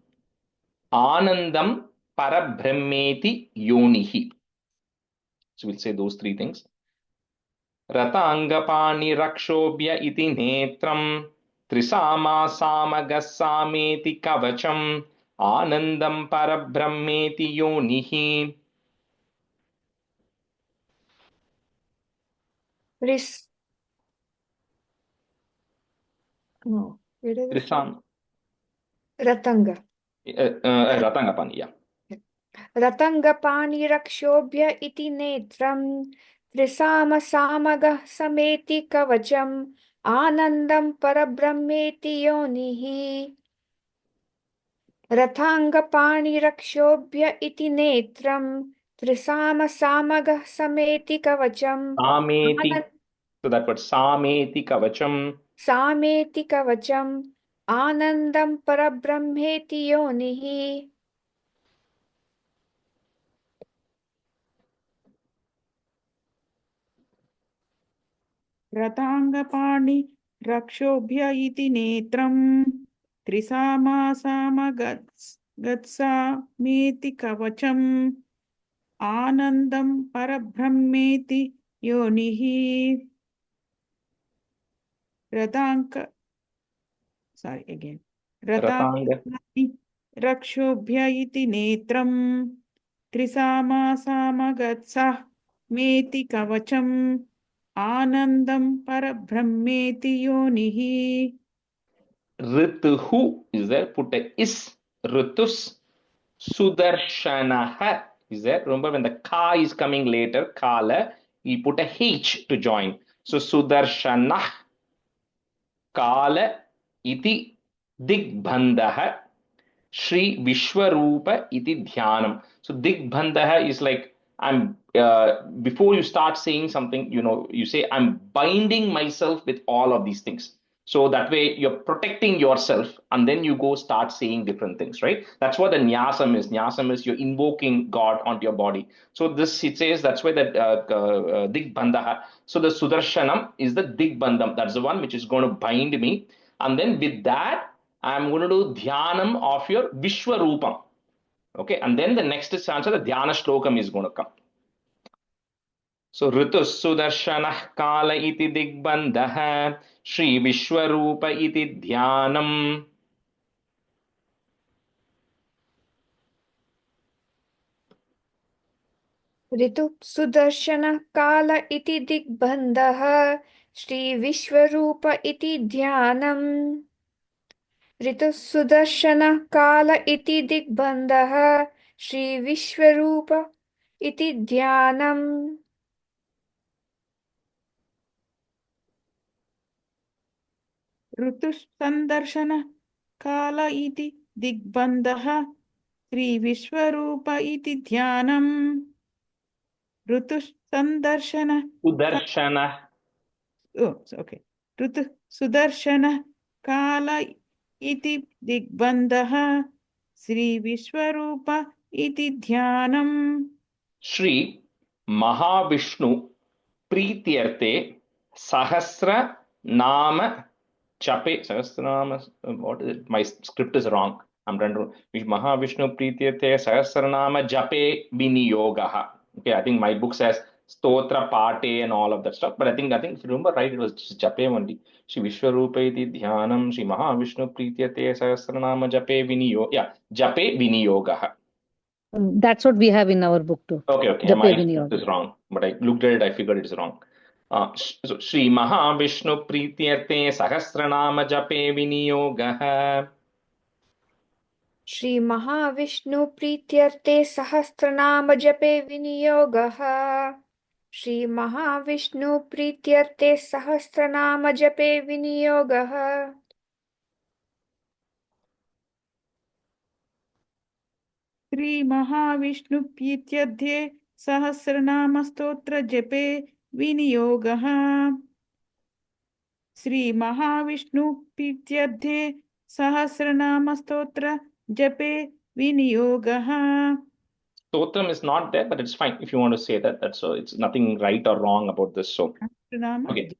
Anandam Parabrahmeti Yonihi. So we'll say those three things. रताङ्गपाणि रक्षोभ्य इति नेत्रम् त्रिसामा सामगस्सामेति कवचम् आनन्दं परब्रह्मेति योनिः. No, where is it Trisam Ratanga. Ratangapani, yeah. Ratangapani rakshobhya iti netram trisama samagah sameti kavacham anandam parabrahmeti yonihi. Rathangapani rakshobhya iti netram trisama samagah sameti kavacham Sameti. So that word Sameti Kavacham. Sameti kavacham anandam parabrahmeti yonihi. रताङ्गपाणि रक्षोभ्य इति नेत्रम् त्रिसामासामगत्सामेति कवचम् आनन्दं परब्रह्मेति योनिः. रताङ्गपाणि रक्षोभ्य इति नेत्रम् त्रिसामासामगत्सामेति कवचम् आनन्दं परब्रह्मेति योनिः. Rituhu is there, put a is. Ritus. Sudarshanaha is there. Remember when the ka is coming later, kala, you put a h to join. So Sudarshanah kala iti digbandha Shri Vishwarupa iti dhyanam. So digbandha is like I'm before you start saying something, you say I'm binding myself with all of these things. So that way you're protecting yourself and then you go start saying different things, right? That's what the nyasam is. Nyasam is you're invoking God onto your body. So this, it says, that's why that digbandha. So the Sudarshanam is the digbandham. That's the one which is going to bind me. And then with that, I'm going to do dhyanam of your Vishwarupam. Okay, and then the next stanza, the dhyana shlokam is going to come. So Ritus Sudarshanah Kala iti digbandha Shri Vishwarupa iti dhyanam. Ritu Sudarshana Kala iti digbandha Shri Vishwarupa iti dhyanam. Ritu Sudarshana Kala iti digbandha Shri Vishwarupa iti dhyanam. ऋतुसन्दर्शन काल इति दिग्बन्धः श्री विश्वरूप इति ध्यानम्. ऋतुसन्दर्शन Sudarshana. Oh, okay. ऋतु सुदर्शन काल इति दिग्बन्धः श्री विश्वरूप इति ध्यानम्. Shri Mahavishnu Prityarte Sahasra Nama Chape Sahasranama. What is it? My script is wrong. I'm trying to Mahavishnu Prityate Sahasranama Jape Viniyogaha. Okay, I think my book says Stotra Pate and all of that stuff. But I think if you remember right, it was just Jape only. Shri Vishwarupa iti Dhyanam Shri Mahavishnu Prityate Sahasranama Jape Viniyo. Yeah, Jape Viniyogaha. That's what we have in our book too. Okay. Jape My Viniyoga. script is wrong, but I looked at it, I figured it's wrong. So Shri Mahavishnu Prityarte Sahasranama Jape Viniyogaha. Shri Mahavishnu Prityarte Sahasranama Jape Viniyogaha. Shri Mahavishnu Prityarthe Sahasranama Jape Viniyogah. Shri Mahavishnu Prityarthe Sahasranama Stotra Jape Viniyogah. Shri Mahavishnu Prityarthe Sahasranama Stotra Jape Viniyogah. Stotram is not there, but it's fine if you want to say that. That's so. It's nothing right or wrong about this. So okay.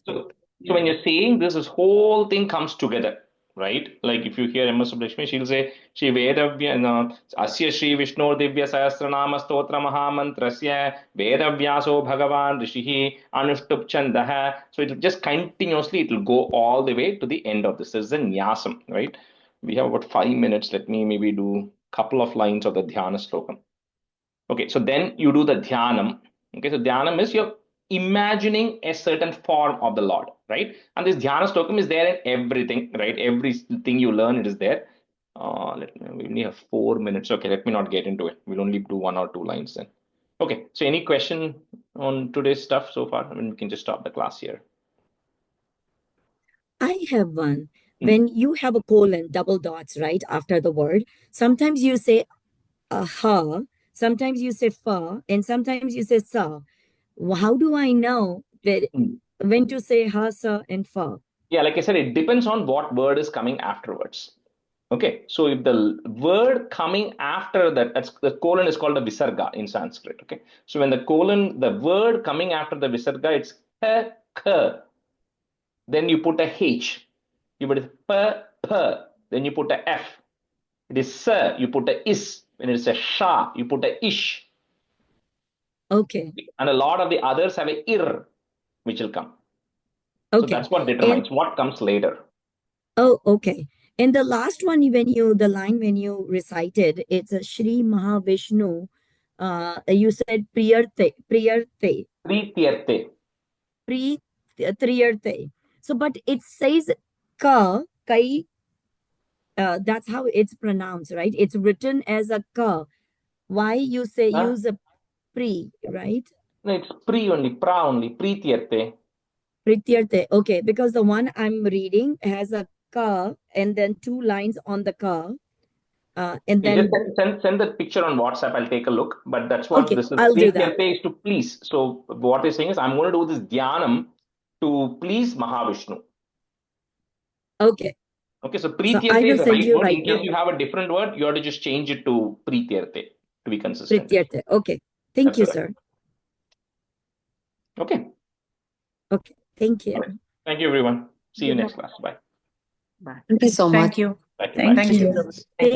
So when you're saying this whole thing comes together, right? Like if you hear Emma Subbulakshmi, she'll say, Shri Vedavya, Asya Shri Vishnu Divya Sahasranama Stotra Mahamantrasya Vedavyaso Bhagavan Rishihi Anushtup Chandaha. So it'll just continuously, it'll go all the way to the end of this. This is a Nyasam, right? We have about 5 minutes. Let me maybe do a couple of lines of the Dhyana Slokam. Okay, so then you do the Dhyanam. Okay, so Dhyanam is you're imagining a certain form of the Lord, right? And this Dhyana Stokam is there in everything, right? Everything you learn, it is there. We only have 4 minutes. Okay, let me not get into it. We'll only do 1 or 2 lines then. Okay, so any question on today's stuff so far? I mean, we can just stop the class here. I have one. When you have a colon, double dots, right, after the word, sometimes you say ha, sometimes you say fa, and sometimes you say sa. How do I know that when to say ha, sa, and fa? Yeah, like I said, it depends on what word is coming afterwards. Okay, so if the word coming after that, that's the colon is called a visarga in Sanskrit. Okay, so when the word coming after the visarga, it's k, then you put a h, you put a p, then you put a f. It is s, you put a is. When it's a sha, you put a ish. Okay. And a lot of the others have a ir, which will come. Okay. So that's what determines what comes later. Oh, okay. And the last one, when you recited, it's a Shri Mahavishnu. You said Priyarte. Priyarte. So, but it says kai. That's how it's pronounced, right? It's written as a ka. Why you say use a pri, right? No, it's pri only, pra only, Prityarte. Prityarte. Okay, because the one I'm reading has a ka and then 2 lines on the ka. And then just send the picture on WhatsApp. I'll take a look. But that's what this is. I'll do that. Is to please. So what he's saying is, I'm going to do this dhyanam to please Mahavishnu. Okay. Okay. So Prityarte is the right word. In case you have a different word, you have to just change it to Prityarte to be consistent. Prityarte. Okay. Thank you, sir. Okay. Okay. Thank you. Right. Thank you, everyone. See you next class. Bye. Bye. Thank you so much. Thank you. Thank you. Thank you.